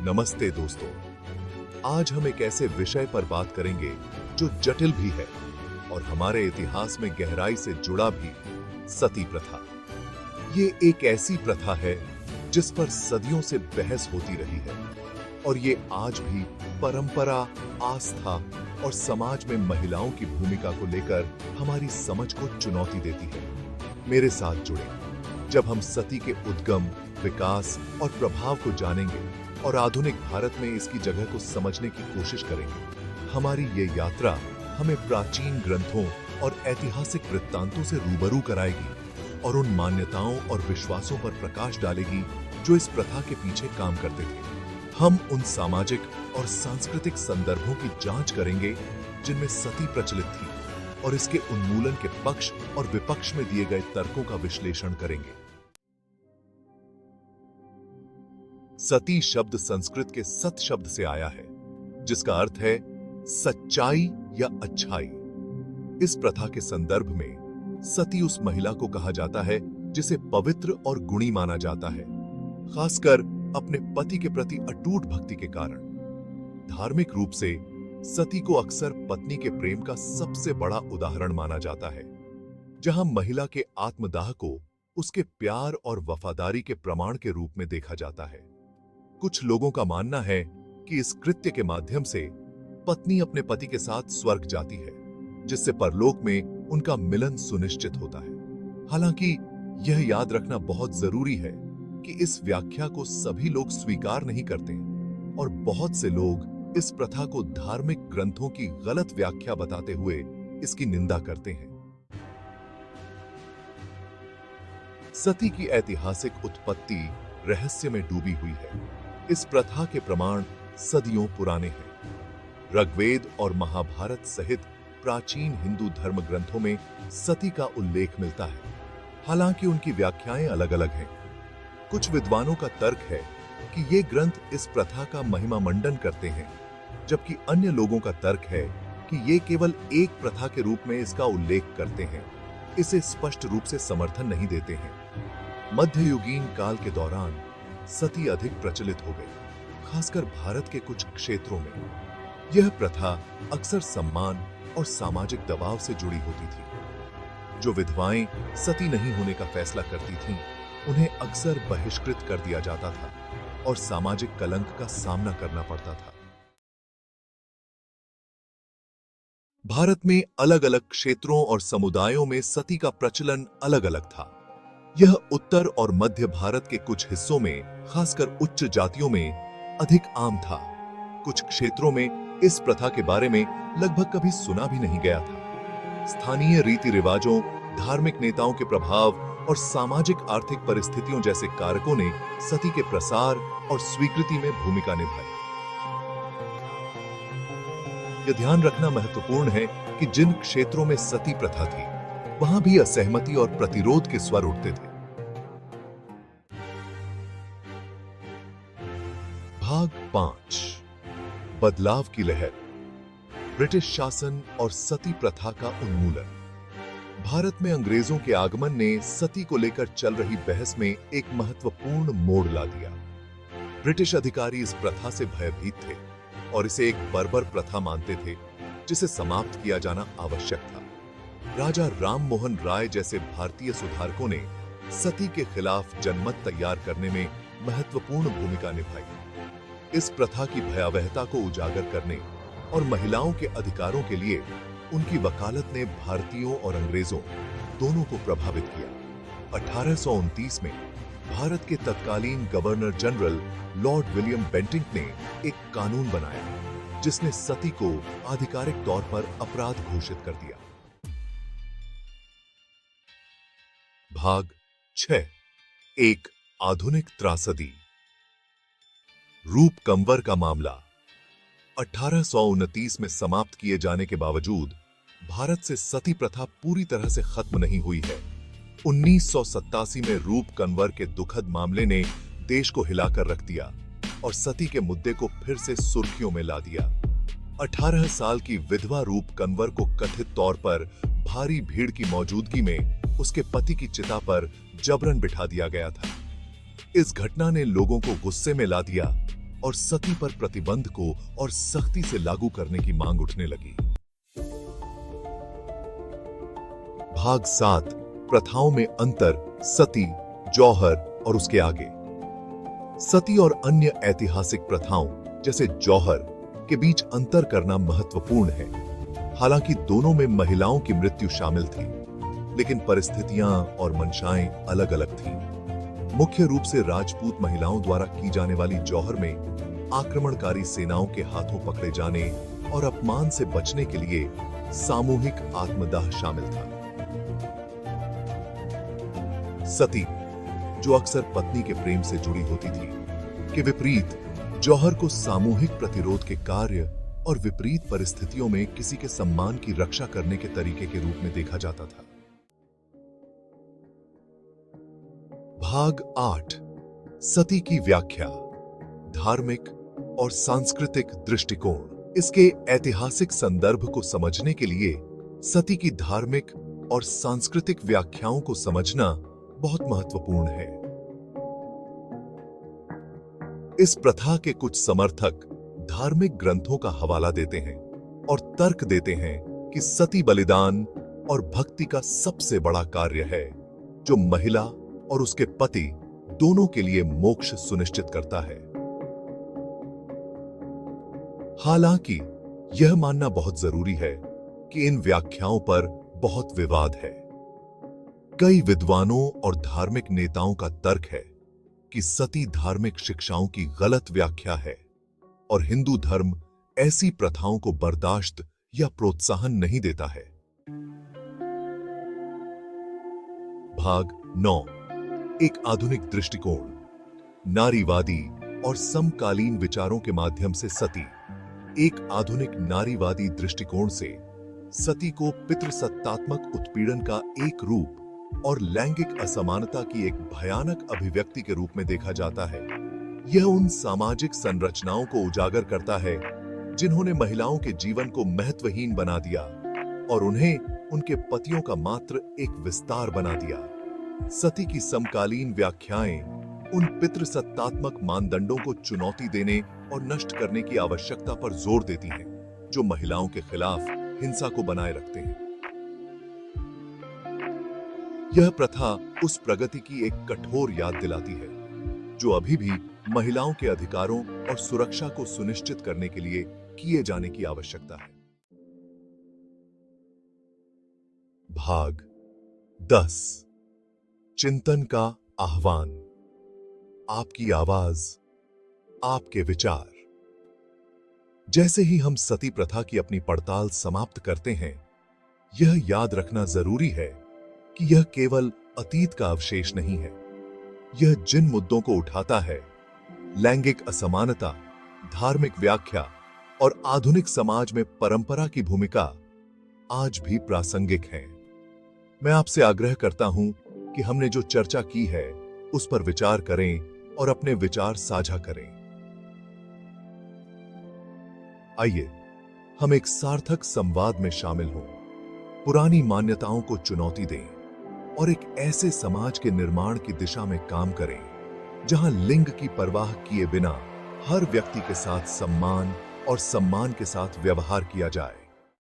नमस्ते दोस्तों। आज हम एक ऐसे विषय पर बात करेंगे जो जटिल भी है और हमारे इतिहास में गहराई से जुड़ा भी, सती प्रथा। ये एक ऐसी प्रथा है जिस पर सदियों से बहस होती रही है और ये आज भी परंपरा, आस्था और समाज में महिलाओं की भूमिका को लेकर हमारी समझ को चुनौती देती है। मेरे साथ जुड़े जब हम सती के उद्गम, विकास और प्रभाव को जानेंगे और आधुनिक भारत में इसकी जगह को समझने की कोशिश करेंगे। हमारी ये यात्रा हमें प्राचीन ग्रंथों और ऐतिहासिक वृत्तांतों से रूबरू कराएगी और उन मान्यताओं और विश्वासों पर प्रकाश डालेगी जो इस प्रथा के पीछे काम करते थे। हम उन सामाजिक और सांस्कृतिक संदर्भों की जांच करेंगे जिनमें सती प्रचलित थी और इसके उन्मूलन के पक्ष और विपक्ष में दिए गए तर्कों का विश्लेषण करेंगे। सती शब्द संस्कृत के सत शब्द से आया है, जिसका अर्थ है सच्चाई या अच्छाई। इस प्रथा के संदर्भ में सती उस महिला को कहा जाता है जिसे पवित्र और गुणी माना जाता है, खासकर अपने पति के प्रति अटूट भक्ति के कारण। धार्मिक रूप से सती को अक्सर पत्नी के प्रेम का सबसे बड़ा उदाहरण माना जाता है, जहां महिला के आत्मदाह को उसके प्यार और वफादारी के प्रमाण के रूप में देखा जाता है। कुछ लोगों का मानना है कि इस कृत्य के माध्यम से पत्नी अपने पति के साथ स्वर्ग जाती है, जिससे परलोक में उनका मिलन सुनिश्चित होता है। हालांकि यह याद रखना बहुत जरूरी है कि इस व्याख्या को सभी लोग स्वीकार नहीं करते और बहुत से लोग इस प्रथा को धार्मिक ग्रंथों की गलत व्याख्या बताते हुए इसकी निंदा करते हैं। सती की ऐतिहासिक उत्पत्ति रहस्य में डूबी हुई है। इस प्रथा के प्रमाण सदियों पुराने हैं। ऋग्वेद और महाभारत सहित प्राचीन हिंदू धर्म ग्रंथों में सती का उल्लेख मिलता है, हालांकि उनकी व्याख्याएं अलग अलग हैं। कुछ विद्वानों का तर्क है कि ये ग्रंथ इस प्रथा का महिमा मंडन करते हैं, जबकि अन्य लोगों का तर्क है कि ये केवल एक प्रथा के रूप में इसका उल्लेख करते हैं, इसे स्पष्ट रूप से समर्थन नहीं देते हैं। मध्ययुगीन काल के दौरान सती अधिक प्रचलित हो गई, खासकर भारत के कुछ क्षेत्रों में। यह प्रथा अक्सर सम्मान और सामाजिक दबाव से जुड़ी होती थी। जो विधवाएं सती नहीं होने का फैसला करती थीं, उन्हें अक्सर बहिष्कृत कर दिया जाता था और सामाजिक कलंक का सामना करना पड़ता था। भारत में अलग अलग क्षेत्रों और समुदायों में सती का प्रचलन अलग अलग था। यह उत्तर और मध्य भारत के कुछ हिस्सों में, खासकर उच्च जातियों में अधिक आम था। कुछ क्षेत्रों में इस प्रथा के बारे में लगभग कभी सुना भी नहीं गया था। स्थानीय रीति रिवाजों, धार्मिक नेताओं के प्रभाव और सामाजिक आर्थिक परिस्थितियों जैसे कारकों ने सती के प्रसार और स्वीकृति में भूमिका निभाई। यह ध्यान रखना महत्वपूर्ण है कि जिन क्षेत्रों में सती प्रथा थी, वहां भी असहमति और प्रतिरोध के स्वर उठते थे। भाग 5, बदलाव की लहर, ब्रिटिश शासन और सती प्रथा का उन्मूलन। भारत में अंग्रेजों के आगमन ने सती को लेकर चल रही बहस में एक महत्वपूर्ण मोड़ ला दिया। ब्रिटिश अधिकारी इस प्रथा से भयभीत थे और इसे एक बर्बर प्रथा मानते थे, जिसे समाप्त किया जाना आवश्यक था। राजा राम मोहन राय जैसे भारतीय सुधारकों ने सती के खिलाफ जनमत तैयार करने में महत्वपूर्ण भूमिका निभाई। इस प्रथा की भयावहता को उजागर करने और महिलाओं के अधिकारों के लिए उनकी वकालत ने भारतीयों और अंग्रेजों दोनों को प्रभावित किया। 1829 में भारत के तत्कालीन governor general Lord William Bentinck ने एक कानून बनाया, जिसने सती को आधिकारिक तौर पर अपराध घोषित कर दिया। भाग 6, एक आधुनिक त्रासदी, रूप कंवर का मामला। 1829 में समाप्त किए जाने के बावजूद भारत से सती प्रथा पूरी तरह से खत्म नहीं हुई है। 1987 में रूप कंवर के दुखद मामले ने देश को हिलाकर रख दिया और सती के मुद्दे को फिर से सुर्खियों में ला दिया। 18 साल की विधवा रूप कंवर को कथित तौर पर भारी भीड़ की मौजूदगी में उसके पति की चिता पर जबरन बिठा दिया गया था। इस घटना ने लोगों को गुस्से में ला दिया और सती पर प्रतिबंध को और सख्ती से लागू करने की मांग उठने लगी। भाग 7 प्रथाओं में अंतर, सती, जौहर और उसके आगे। सती और अन्य ऐतिहासिक प्रथाओं जैसे जौहर के बीच अंतर करना महत्वपूर्ण है। हालांकि दोनों में महिलाओं की मृत्यु शामिल थी, लेकिन परिस्थितियां और मंशाएं अलग अलग थीं। मुख्य रूप से राजपूत महिलाओं द्वारा की जाने वाली जौहर में आक्रमणकारी सेनाओं के हाथों पकड़े जाने और अपमान से बचने के लिए सामूहिक आत्मदाह शामिल था। सती, जो अक्सर पत्नी के प्रेम से जुड़ी होती थी, के विपरीत जौहर को सामूहिक प्रतिरोध के कार्य और विपरीत परिस्थितियों में किसी के सम्मान की रक्षा करने के तरीके के रूप में देखा जाता था। भाग 8 सती की व्याख्या, धार्मिक और सांस्कृतिक दृष्टिकोण। इसके ऐतिहासिक संदर्भ को समझने के लिए सती की धार्मिक और सांस्कृतिक व्याख्याओं को समझना बहुत महत्वपूर्ण है। इस प्रथा के कुछ समर्थक धार्मिक ग्रंथों का हवाला देते हैं और तर्क देते हैं कि सती बलिदान और भक्ति का सबसे बड़ा कार्य है, जो महिला और उसके पति दोनों के लिए मोक्ष सुनिश्चित करता है। हालांकि यह मानना बहुत जरूरी है कि इन व्याख्याओं पर बहुत विवाद है। कई विद्वानों और धार्मिक नेताओं का तर्क है कि सती धार्मिक शिक्षाओं की गलत व्याख्या है और हिंदू धर्म ऐसी प्रथाओं को बर्दाश्त या प्रोत्साहन नहीं देता है। भाग 9 एक आधुनिक दृष्टिकोण, नारीवादी और समकालीन विचारों के माध्यम से सती। एक आधुनिक नारीवादी दृष्टिकोण से सती को पितृसत्तात्मक उत्पीड़न का एक रूप और लैंगिक असमानता की एक भयानक अभिव्यक्ति के रूप में देखा जाता है। यह उन सामाजिक संरचनाओं को उजागर करता है जिन्होंने महिलाओं के जीवन को महत्वहीन बना दिया और उन्हें उनके पतियों का मात्र एक विस्तार बना दिया। सती की समकालीन व्याख्याएं उन पितृसत्तात्मक मानदंडों को चुनौती देने और नष्ट करने की आवश्यकता पर जोर देती हैं, जो महिलाओं के खिलाफ हिंसा को बनाए रखते हैं। यह प्रथा उस प्रगति की एक कठोर याद दिलाती है, जो अभी भी महिलाओं के अधिकारों और सुरक्षा को सुनिश्चित करने के लिए किए जाने की आवश्यकता है। भाग 10 चिंतन का आह्वान, आपकी आवाज, आपके विचार। जैसे ही हम सती प्रथा की अपनी पड़ताल समाप्त करते हैं, यह याद रखना जरूरी है कि यह केवल अतीत का अवशेष नहीं है। यह जिन मुद्दों को उठाता है, लैंगिक असमानता, धार्मिक व्याख्या और आधुनिक समाज में परंपरा की भूमिका, आज भी प्रासंगिक है। मैं आपसे आग्रह करता हूं कि हमने जो चर्चा की है उस पर विचार करें और अपने विचार साझा करें। आइए हम एक सार्थक संवाद में शामिल हों, पुरानी मान्यताओं को चुनौती दें और एक ऐसे समाज के निर्माण की दिशा में काम करें जहां लिंग की परवाह किए बिना हर व्यक्ति के साथ सम्मान और सम्मान के साथ व्यवहार किया जाए।